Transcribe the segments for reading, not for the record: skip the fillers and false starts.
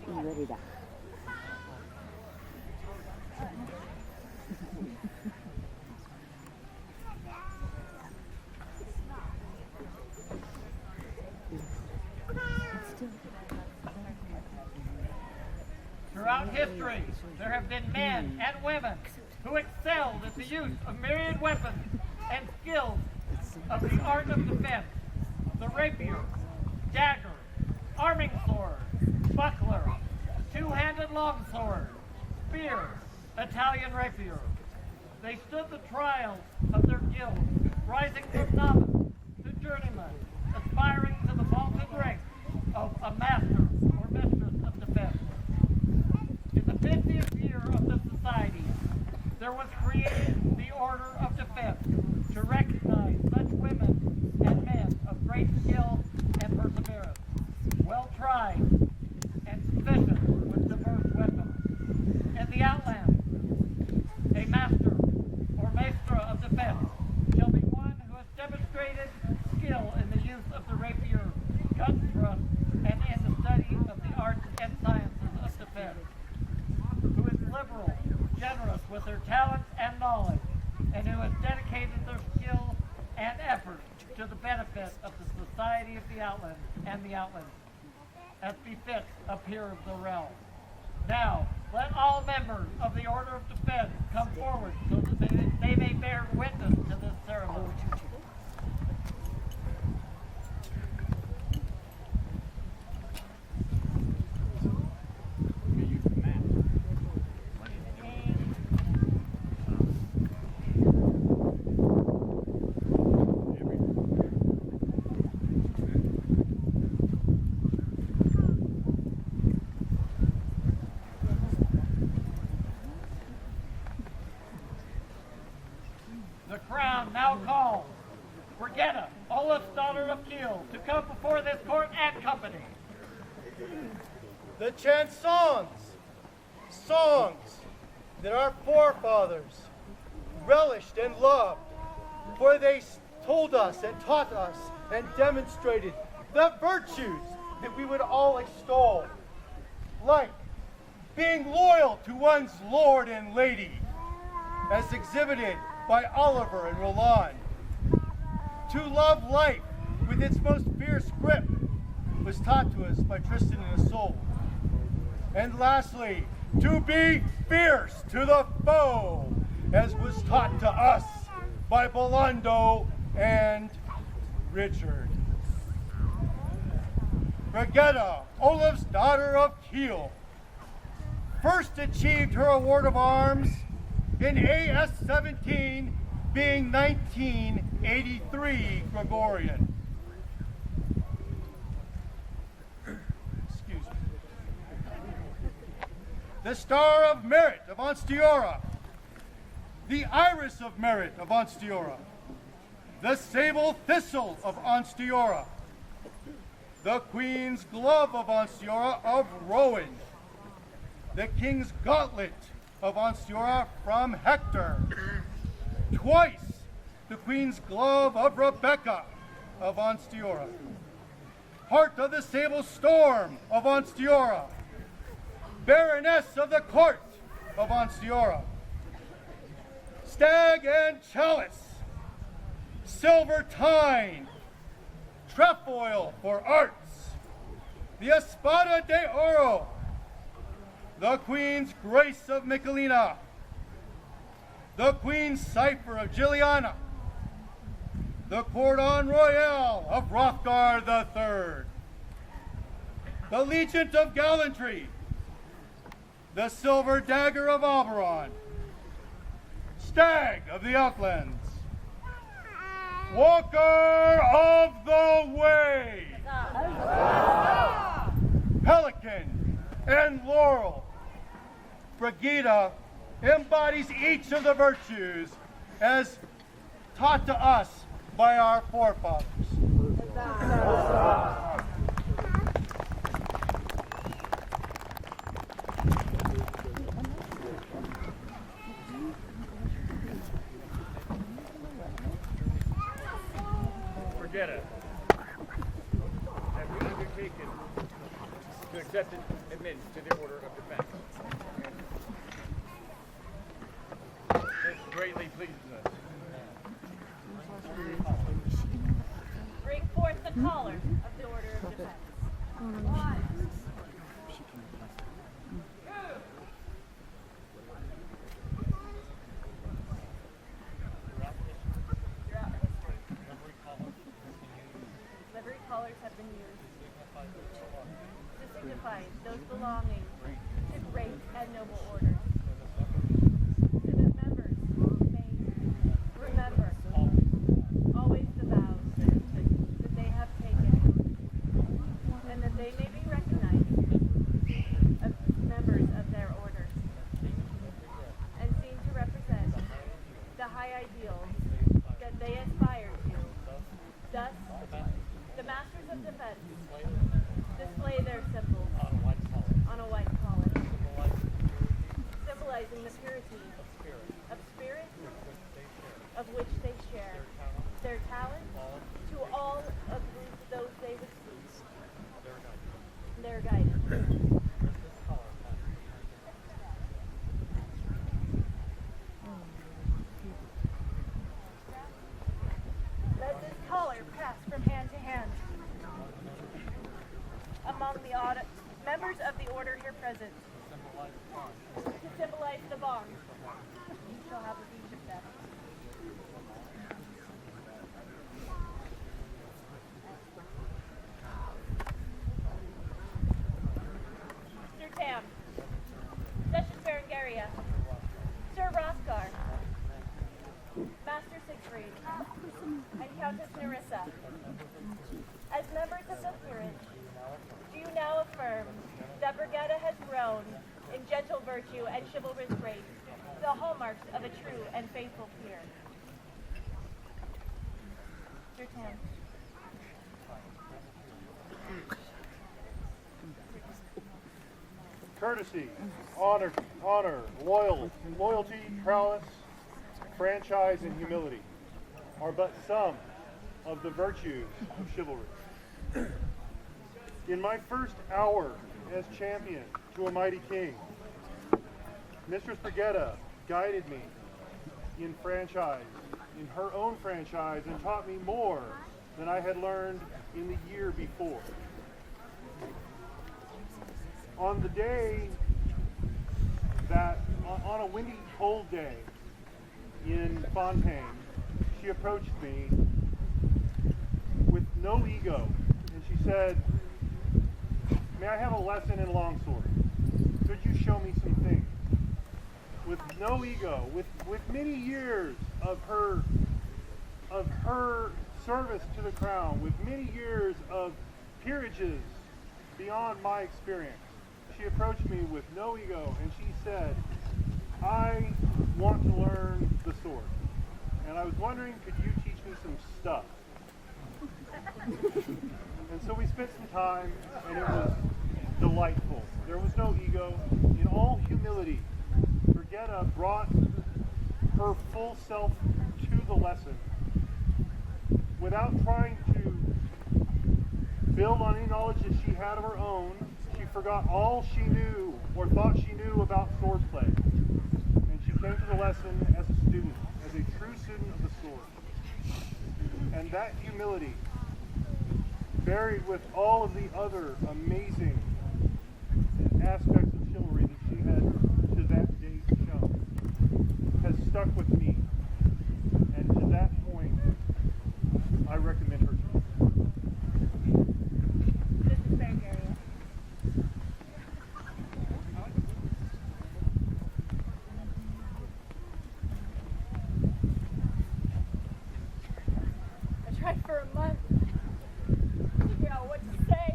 Merida. Throughout history, there have been men and women who excelled at the use of myriad weapons and skills of the art of defense. The rapier, dagger, arming sword, buckler, two-handed longsword, spear, Italian rapier. They stood the trials of their guilds, rising from novice to journeyman, aspiring to the vaulted rank of a master or mistress of defense. In the 50th year of the society, there was created the Order of Defense to recognize such women and men of great skill and perseverance, well tried and sufficient with diverse weapons. In the Outlands, a master or maestra of defense shall be one who has demonstrated skill in the use of the rapier, gun thrust, and in the study of the arts and sciences of defense, who is liberal, generous with their talents and knowledge, and who has dedicated their skill and effort to the benefit of the society of the Outlands and the Outlands, as befits a peer of the realm. Now, let all members of the Order of Defense come forward so that they may bear witness to this ceremony. The crown now calls Brigitta, Olaf's daughter of Kiel, to come before this court and company. The chant songs that our forefathers relished and loved, for they told us and taught us and demonstrated the virtues that we would all extol, like being loyal to one's lord and lady, as exhibited by Oliver and Roland. To love life with its most fierce grip was taught to us by Tristan and Isolde. And lastly, to be fierce to the foe, as was taught to us by Belando and Richard. Brigitta, Olaf's daughter of Kiel, first achieved her award of arms in AS 17, being 1983 Gregorian. Excuse me. The Star of Merit of Onstiora, the Iris of Merit of Onstiora, the Sable Thistle of Onstiora, the Queen's Glove of Onstiora of Rowan, the King's Gauntlet of Onstiora from Hector, twice the Queen's Glove of Rebecca of Onstiora, Heart of the Sable Storm of Onstiora, Baroness of the Court of Onstiora, Stag and Chalice, Silver Tine, Trefoil for Arts, the Espada de Oro, the Queen's Grace of Michelina, the Queen's Cipher of Gilliana, the Cordon Royal of Hrothgar III, the Legion of Gallantry, the Silver Dagger of Oberon, Stag of the Outlands, Walker of the Way, Pelican and Laurel. Brigitta embodies each of the virtues as taught to us by our forefathers. Brigitta, have you undertaken to accepted admittance to the Order of Defense. This greatly pleases us. Bring forth the collar of the Order of Defense. One. Throughout history, livery collars have been used to signify those belonging to great and noble orders, so that members may remember always the vows that they have taken, and that they may be recognized as members of their orders, and seen to represent the high ideals that they aspire to. Thus, the Masters of Defense display their symbols on a white collar, symbolizing the purity of spirit of which they share, their talent to all of those they would see, their guidance. Let this collar pass from hand to hand among the members of the order here present, to symbolize the bond. You shall have a deed of death. Sir Tam, Duchess Berengaria, Sir Roskar, Master Siegfried, and Countess Nerissa, as members of the peerage, do you now affirm that Brigitta has grown in gentle virtue and chivalrous grace, the hallmarks of a true and faithful peer? Sir Tam. Courtesy, honor, loyalty, prowess, franchise, and humility are but some of the virtues of chivalry. In my first hour as champion to a mighty king, Mistress Brigitta guided me in her own franchise, and taught me more than I had learned in the year before. On the day on a windy, cold day in Fontaine, she approached me with no ego, and she said, "May I have a lesson in longsword? Could you show me some things?" With no ego, with many years of her service to the crown, with many years of peerages beyond my experience, she approached me with no ego, and she said, "I want to learn the sword, and I was wondering, could you teach me some stuff?" And so we spent some time, and it was delightful. There was no ego. In all humility, Brigitta brought her full self to the lesson without trying to build on any knowledge that she had of her own. She forgot all she knew or thought she knew about swordplay, and she came to the lesson as a student, as a true student of the sword. And that humility, buried with all of the other amazing aspects of chivalry that she had to that date shown, has stuck with me. And to that point, I recommend her to you. This is Berengaria. I tried for a month to figure out what to say.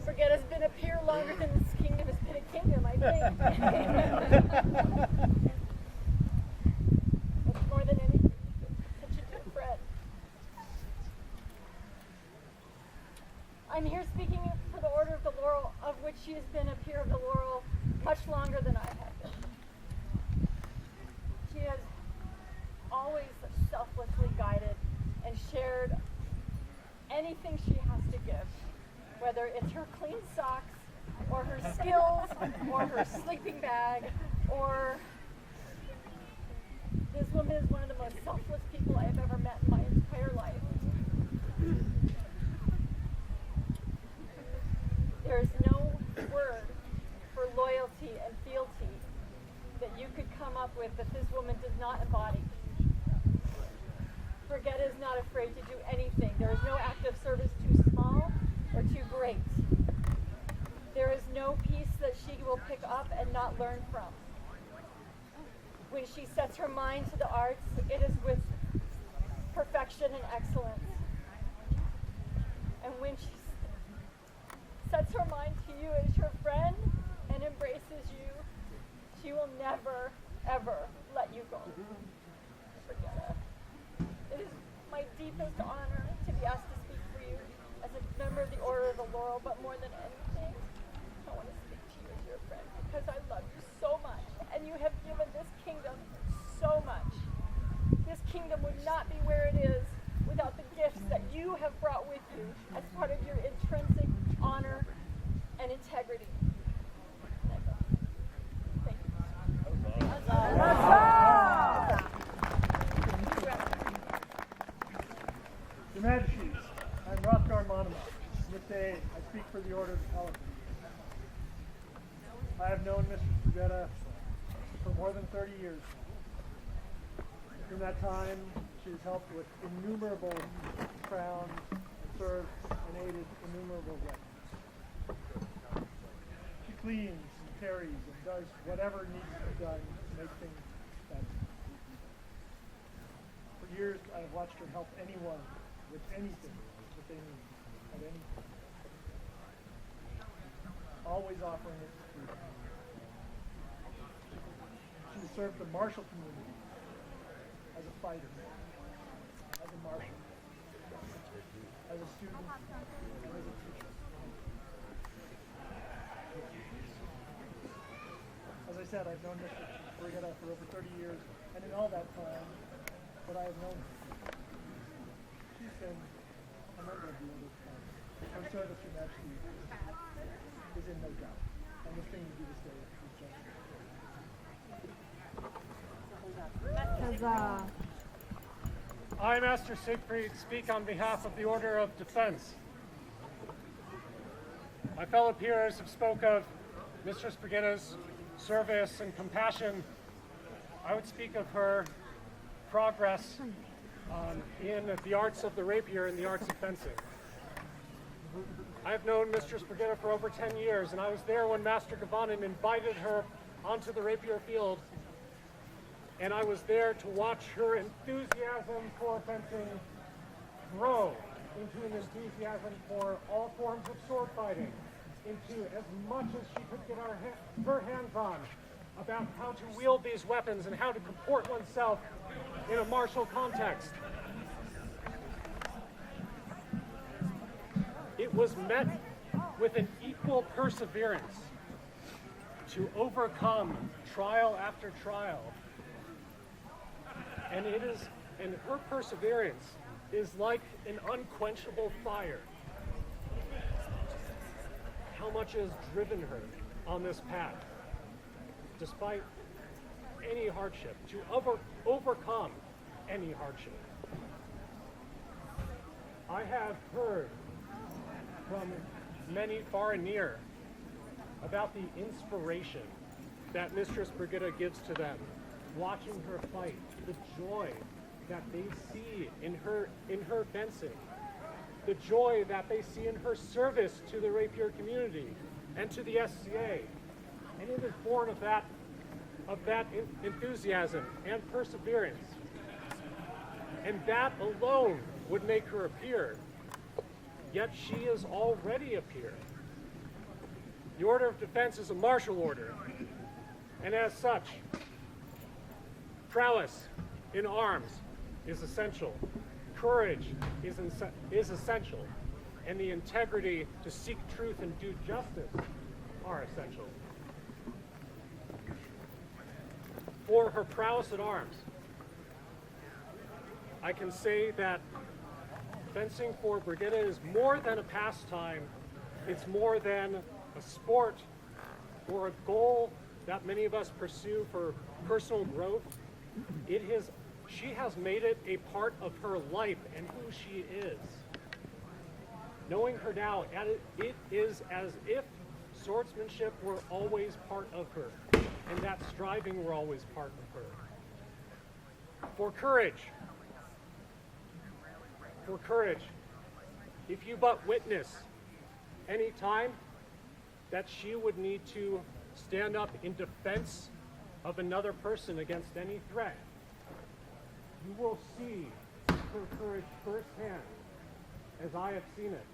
Brigitta's been a peer longer than this kingdom has been a kingdom, I think. It's more than anything, such a good friend. I'm here speaking for the Order of the Laurel, of which she has been a peer of the Laurel much longer than I have been. She has always selflessly guided and shared anything she has to give, whether it's her clean socks, or her skills, or her sleeping bag, or this woman is one of the most selfless people I have ever met in my entire life. There is no word for loyalty and fealty that you could come up with that this woman does not embody. Brigitta is not afraid to do anything. There is no act of service too small or too great. There is no piece that she will pick up and not learn from. When she sets her mind to the arts, it is with perfection and excellence. And when she sets her mind to you as your friend and embraces you, she will never, ever let you go. Brigitta, it is my deepest honor to be asked to speak for you as a member of the Order of the Laurel, but more than anything, I want to speak to you as your friend because I love you so much, and you have given this kingdom so much. This kingdom would not be where it is without the gifts that you have brought with you as part of your intrinsic honor and integrity. Thank you. Your Majesties, I'm Rothgar Monomoth. This day, I speak for the Order of the Elephant. I have known Mistress Brigitta for more than 30 years. During that time, she has helped with innumerable crowns, and served and aided innumerable weddings. She cleans and carries and does whatever needs to be done to make things better. For years, I have watched her help anyone with anything that they need, at any time. Always offering it to freedom. She has served the martial community as a fighter, as a marshal, as a student, and as a teacher. As I said, I've known Mistress Brigitta for over 30 years, and in all that time, what I have known her, she's been a member of the Order of the Elephant. Her service to Your Majesty is in no doubt, and the thing to do this day is justice. Huzzah. I, Master Siegfried, speak on behalf of the Order of Defense. My fellow peers have spoke of Mistress Brigitta's service and compassion. I would speak of her progress in the arts of the rapier and the arts of fencing. I have known Mistress Brigitta for over 10 years, and I was there when Master Gavanin invited her onto the rapier field, and I was there to watch her enthusiasm for fencing grow into an enthusiasm for all forms of sword fighting, into as much as she could get her hands on about how to wield these weapons and how to comport oneself in a martial context. It was met with an equal perseverance to overcome trial after trial. And her perseverance is like an unquenchable fire. How much has driven her on this path, despite any hardship, to overcome any hardship. I have heard from many far and near about the inspiration that Mistress Brigitta gives to them, watching her fight, the joy that they see in her fencing, the joy that they see in her service to the rapier community and to the SCA. And it is born of that enthusiasm and perseverance. And that alone would make her appear. Yet she is already a peer. The Order of Defense is a martial order, and as such, prowess in arms is essential, courage is essential, and the integrity to seek truth and do justice are essential. For her prowess at arms, I can say that fencing for Brigitta is more than a pastime. It's more than a sport or a goal that many of us pursue for personal growth. She has made it a part of her life and who she is. Knowing her now, it is as if swordsmanship were always part of her, and that striving were always part of her. For courage, if you but witness any time that she would need to stand up in defense of another person against any threat, you will see her courage firsthand, as I have seen it.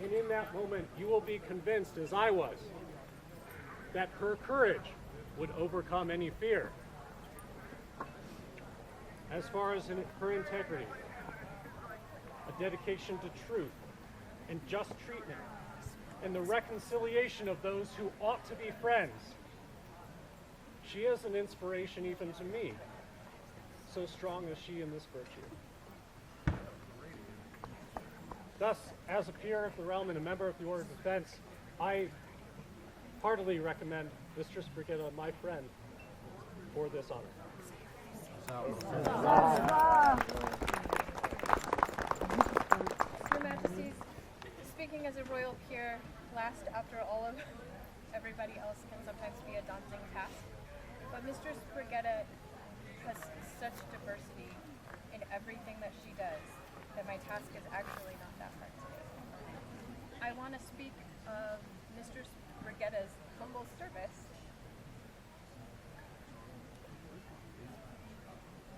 And in that moment, you will be convinced, as I was, that her courage would overcome any fear. As far as her integrity, a dedication to truth and just treatment, and the reconciliation of those who ought to be friends, she is an inspiration even to me, so strong is she in this virtue. Thus, as a peer of the realm and a member of the Order of Defense, I heartily recommend Mistress Brigitta, my friend, for this honor. Your Majesties, speaking as a royal peer, last after all of everybody else can sometimes be a daunting task. But Mistress Brigitta has such diversity in everything that she does that my task is actually not that hard today. I want to speak of Mistress Brigitta's humble service.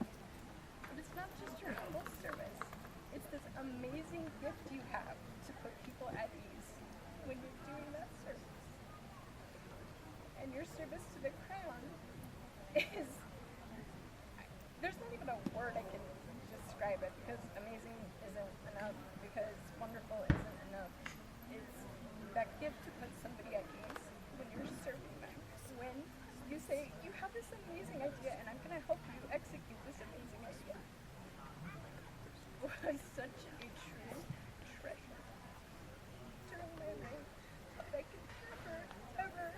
But it's not just your humble service. It's this amazing gift you have to put people at ease when you're doing that service. And your service to the crown is, there's not even a word I can describe it, because amazing isn't enough, because wonderful isn't enough. It's that gift to put somebody at ease when you're serving them. When you say, you have this amazing idea and I'm going to help you execute this amazing idea. Was such a true treasure during my reign. I can never, ever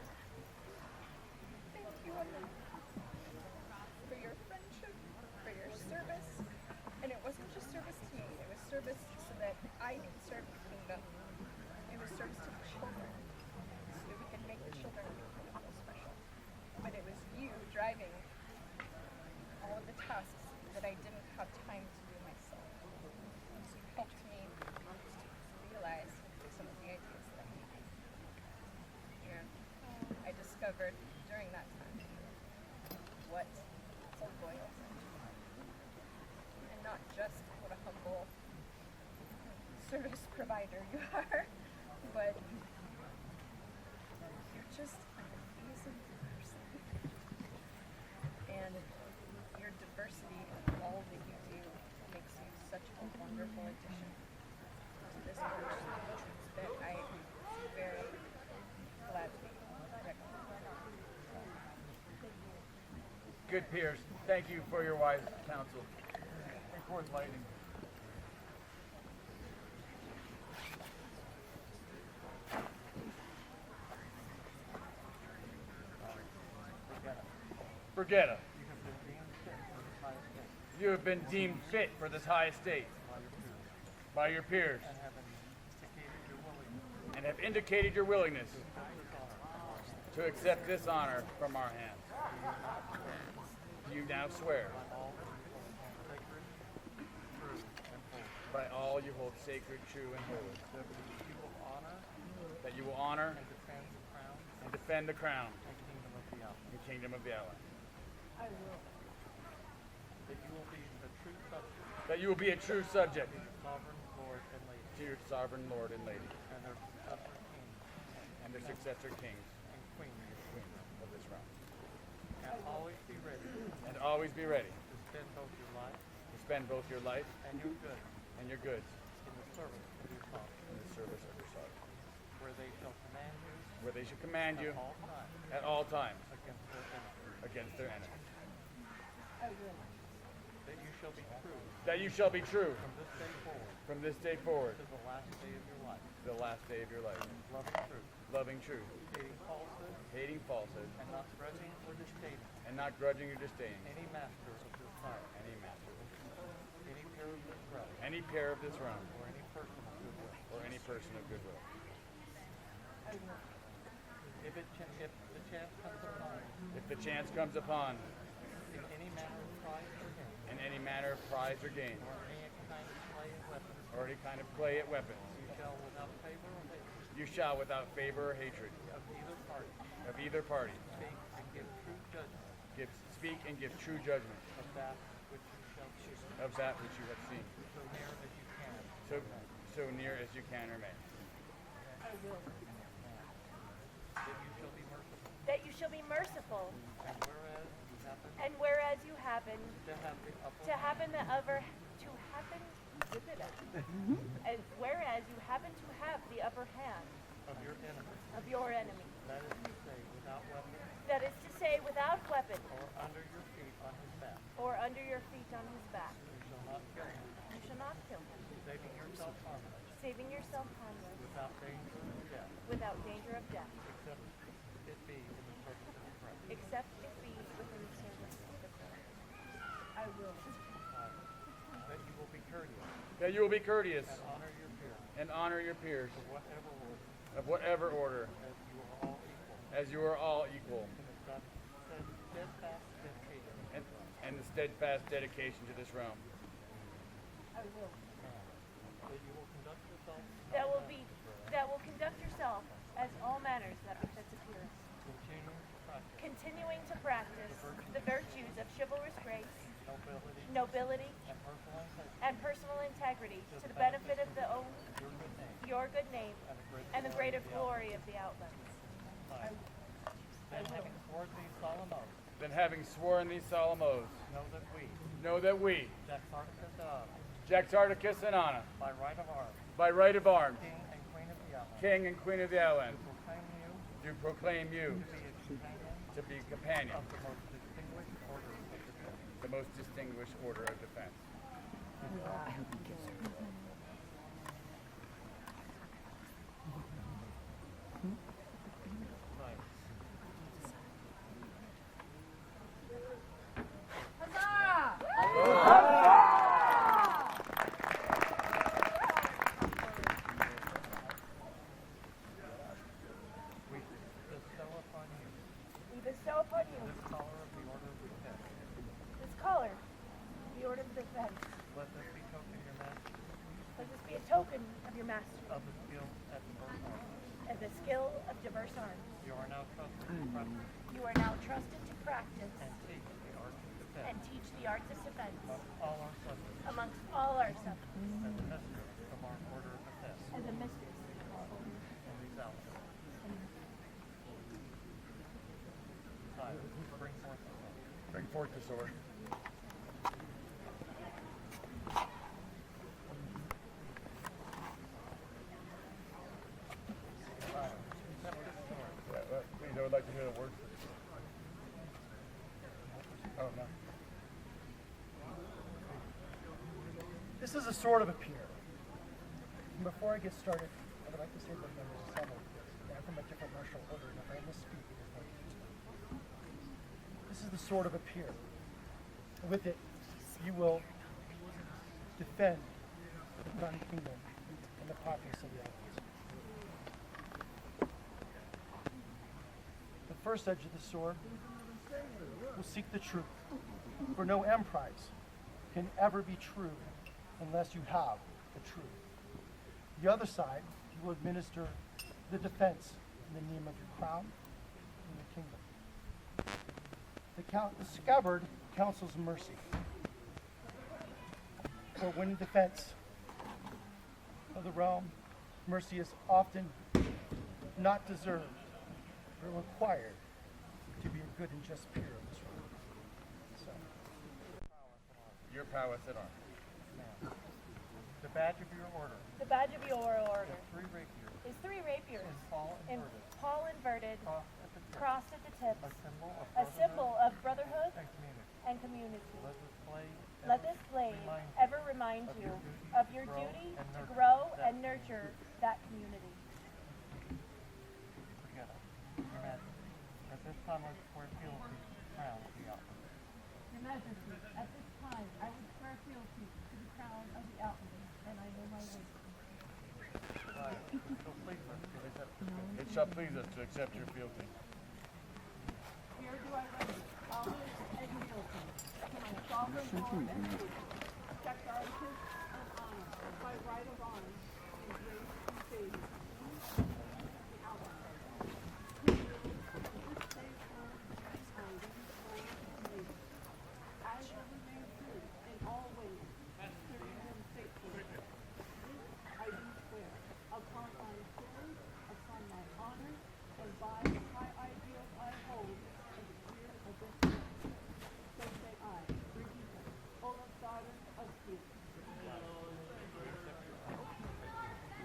thank you enough for your friendship, for your service. And it wasn't just service to me, it was service so that I could serve the kingdom. It was service to the children, so that we could make the children feel special. But it was you driving all of the tasks that I didn't have time to do myself. So you helped me realize some of the ideas that I had. And I discovered during that time what a loyal friend you are. And not just what a humble service provider you are, but you're just an amazing person. And your diversity in all that you do makes you such a wonderful addition to this church that I am very glad to be recognized. Good peers, thank you for your wise counsel. Report lighting. Brigitta, you have been deemed fit for this high estate by your peers and have indicated your willingness to accept this honor from our hands. Do you now swear by all you hold sacred, true, and holy, that you will honor and defend the crown and kingdom of the Outlands? I will. That you will be a true subject Sovereign Lord and Lady. to your sovereign Lord and Lady, And their successor kings and their successor kings and queens. of this realm. And always be ready And always be ready to spend both your life to spend both your life and your goods and your goods in the service of your sovereign, in the service of your sovereign, where they shall command you where they should command you at all times at all times against their enemies. against their enemies. I will. that you shall be true that you shall be true from this day forward from this day forward to the last day of your life, to the last day of your life, loving truth, loving truth, hating falsehood, hating falsehood, and not grudging or disdaining and not grudging or disdaining any master of this fire, any master, any peer of this realm, any pair of this realm, or any person of goodwill. or any person of goodwill. If the chance comes upon If the chance comes upon, in any manner of prize or gain, in any manner of prize or gain, or any kind of play at weapons, or any kind of play at weapons, you shall without favor or hate you shall without favor or hatred of either party of either party speak and give true judgment speak and give true judgment of that which you shall choose, of that which you have seen, so near so near as you can, as you can or may. that you shall be merciful, That you shall be merciful. and whereas you And happen whereas you happen to have the upper and whereas you happen to have the upper hand of your enemy, of your enemy, that is to say, without weapon, that is to say without weapon or under your feet on his back, or under your feet on his back, you shall not kill him, you shall not kill him, saving yourself harmless, saving yourself harmless, without danger of death, without danger of death, except it be in the purpose of Christ. except it be within the service of the Lord. I will. That you will be courteous That you will be courteous and honor your peers, and honor your peers of whatever order, of whatever order, as you are all as equal, you are all equal, in the steadfast dedication and the steadfast dedication to this realm. I will. that you will conduct yourself That will conduct yourself as all manners that befits a peer, continuing to practice continuing to practice the virtues of chivalrous grace, nobility, nobility, and personal integrity and personal integrity to the benefit of the own, your good name, your good name, and and the greater glory of the Outlands. Then having sworn these solemn oaths, Then having sworn these solemn oaths, know that we, Jack Jack Tardicus and Anna, by right of arms, by right of arms, King and Queen of the Outlands, King and Queen of the Outlands, do proclaim you do proclaim you to be a companion to be companion of the most distinguished order of defense. the most distinguished order of defense. We bestow upon you We bestow upon you this collar of the order this collar, the order of of defense. defense. Let this be token your master Let this be a token of your mastery of the skill at diverse arms. and the skill of diverse arms. You are now trusted to practice You are now trusted to practice and teach the art of defense and teach the arts of defense amongst all our subjects amongst all our subjects as the mistress of our order of defense as a mistress of our order. in these Outlands. Sire, bring forth the sword. Bring forth the sword. Sire, accept this sword. Please, I would like to hear the word. Oh, no. This is a sword of a peer. And before I get started, I would like to say that members assembled, I'm from a different martial order, and if I misspeak, it is like this is the sword of a peer. With it, you will defend the Crown Kingdom and the populace of the islands. The first edge of the sword will seek the truth, for no emprise can ever be true unless you have the truth. The other side, you will administer the defense in the name of your crown and your kingdom. The scabbard counsels mercy. For when in defense of the realm, mercy is often not deserved, but required to be a good and just peer of this realm. So, Your prowess at arms. The badge of your order The badge of your order is 3 rapiers is 3 rapiers in fall in inverted, Paul inverted, crossed at crossed at the tips, a symbol of brotherhood and community. Let this blade ever remind you of your duty to grow and nurture that community. At this time, I swear fealty to the crown of the Outlands. Your Majesty, at this time I would swear fealty to the crown of the Outlands, and I know my way. It shall please us to accept your fealty. Here do I render homage and fealty to my sovereign lord and protect articles and honor by right of arms and grace and favor. The Outlands. Who will this day serve and land and labor. I will remain true in all ways, serving them faithfully. This I do swear upon my sword, upon my honor, and by the high ideals I hold in the spirit of this land. So say I, Brigitta, oldest daughter of Steel.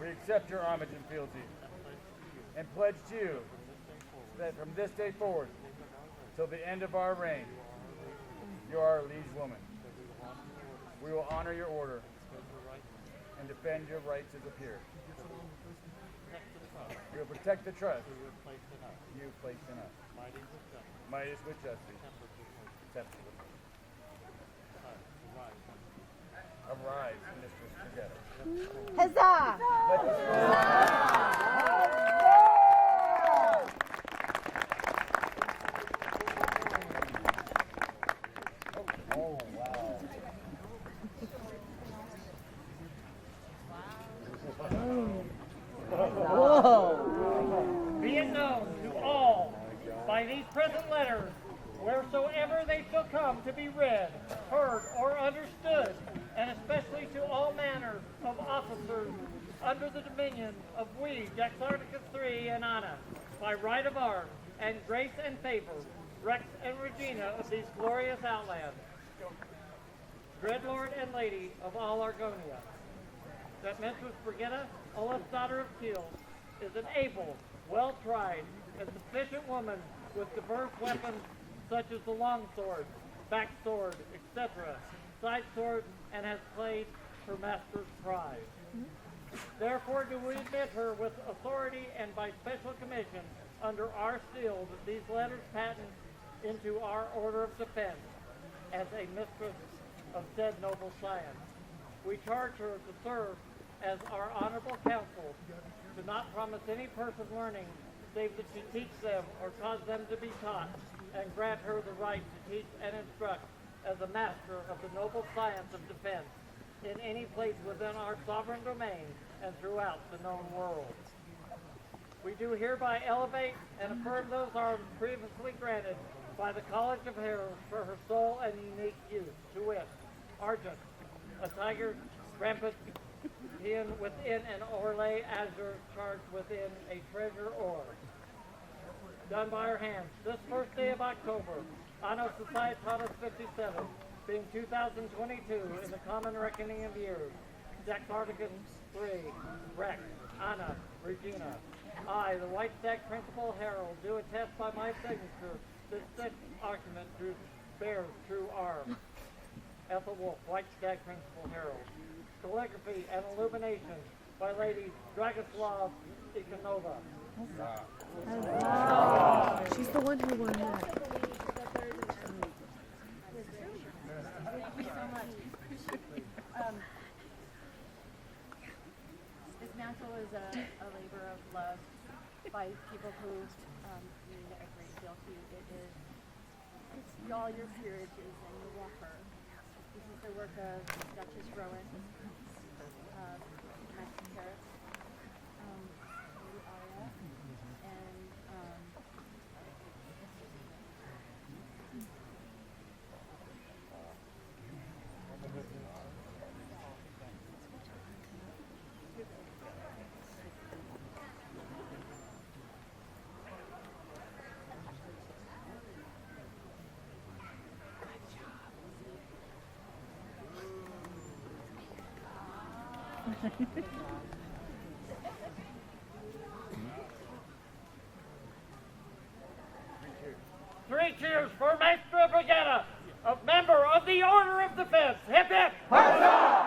We accept your homage and fealty, and pledge to you that from this day forward, till the end of our reign, you are our liege woman. We will honor your order and defend your rights as a peer. We will protect the trust you have placed in us. Might is with justice. Temper with us. Arise, Mistress Brigitta. Huzzah! Let the Oh, wow. Be it known to all by these present letters, wheresoever they shall come to be read, heard, or understood, and especially to all manner of officers under the dominion of we, Jaxarticus III and Anna, by right of arms and grace and favor, Rex and Regina of these glorious outlands, dread lord and lady of all Argonia, that Mistress Brigitta, oldest daughter of Teal, is an able, well-tried, and sufficient woman with diverse weapons such as the longsword, backsword, etc., side sword, and has played her master's prize. Therefore do we admit her with authority and by special commission under our seal that these letters patent into our order of defense as a mistress of said noble science. We charge her to serve as our honorable counsel, to not promise any person learning save that she teach them or cause them to be taught, and grant her the right to teach and instruct as a master of the noble science of defense in any place within our sovereign domain and throughout the known world. We do hereby elevate and affirm those arms previously granted by the College of Heralds for her sole and unique use, to wit, Argent, a tiger rampant Ian within an orlay azure charged within a treasure ore. Done by her hands, this first day of October, Anno Societatis 57, being 2022 in the common reckoning of years, Jaxarticus III, Rex, Anna, Regina. I, the White Stag Principal Herald, do attest by my signature that such argument bears true arms. Ethel Wolf, White Stag Principal Herald. Calligraphy and illumination by Lady Dragoslav Ikonova. She's the one who won that. Thank you so much. This mantle is a labor of love by people who mean a great deal to you. It's all your peerages and your walker. This is the work of Duchess Rowan, Master Harris, Lady Aria, and 3 cheers for Maestra Brigitta, a member of the Order of Defense. Hip hip! Huzzah!